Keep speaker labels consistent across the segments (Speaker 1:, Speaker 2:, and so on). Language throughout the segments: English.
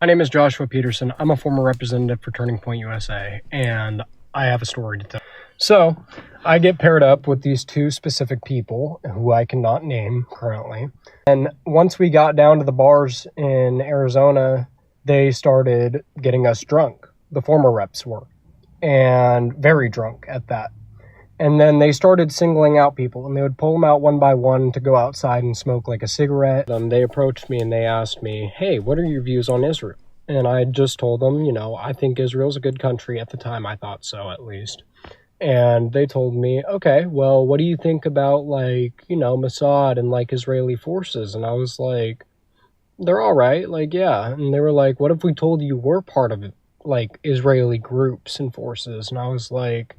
Speaker 1: My name is Joshua Peterson. I'm a former representative for Turning Point USA, and I have a story to tell. So, I get paired up with these two specific people who I cannot name currently. And once we got down to the bars in Arizona, they started getting us drunk. The former reps were, and very drunk at that. And then they started singling out people, and they would pull them out one by one to go outside and smoke like a cigarette. They approached me and they asked me, hey, what are your views on Israel? And I just told them, I think Israel's a good country. At the time, I thought so, at least. And they told me, okay, well, what do you think about, Mossad and, Israeli forces? And I was like, they're all right. Yeah. And they were like, what if we told you we're part of it, Israeli groups and forces? And I was like,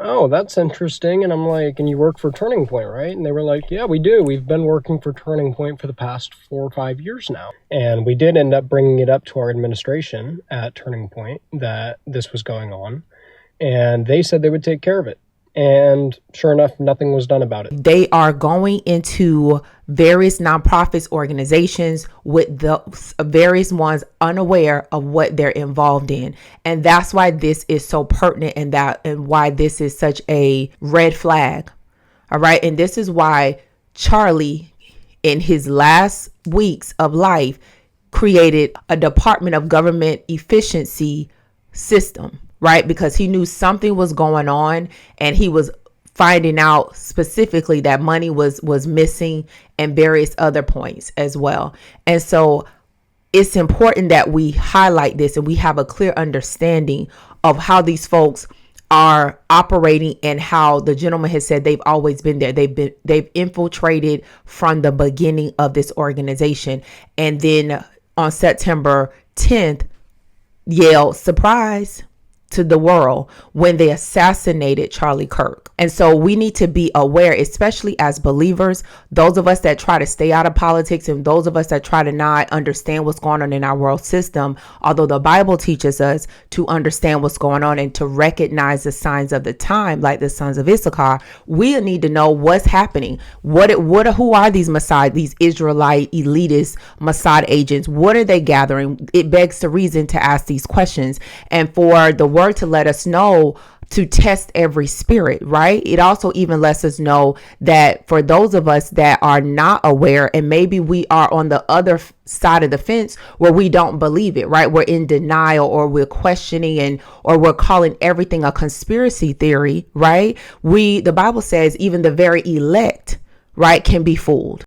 Speaker 1: oh, that's interesting. And I'm like, and you work for Turning Point, right? And they were like, yeah, we do. We've been working for Turning Point for the past 4 or 5 years now. And we did end up bringing it up to our administration at Turning Point that this was going on. And they said they would take care of it. And sure enough, nothing was done about it.
Speaker 2: They are going into various nonprofits, organizations with the various ones unaware of what they're involved in. And that's why this is so pertinent and why this is such a red flag. All right. And this is why Charlie, in his last weeks of life, created a Department of Government Efficiency system. Right? Because he knew something was going on, and he was finding out specifically that money was missing and various other points as well. And so it's important that we highlight this and we have a clear understanding of how these folks are operating and how the gentleman has said they've always been there. They've infiltrated from the beginning of this organization. And then on September 10th, yelled surprise to the world when they assassinated Charlie Kirk. And so we need to be aware, especially as believers, those of us that try to stay out of politics and those of us that try to not understand what's going on in our world system, although the Bible teaches us to understand what's going on and to recognize the signs of the time, like the sons of Issachar, we need to know what's happening. Who are these Mossad, these Israelite elitist Mossad agents? What are they gathering? It begs the reason to ask these questions. And for the word to let us know to test every spirit, right? It also even lets us know that for those of us that are not aware, and maybe we are on the other side of the fence where we don't believe it, right? We're in denial, or we're questioning or we're calling everything a conspiracy theory, right? The Bible says even the very elect, right, can be fooled.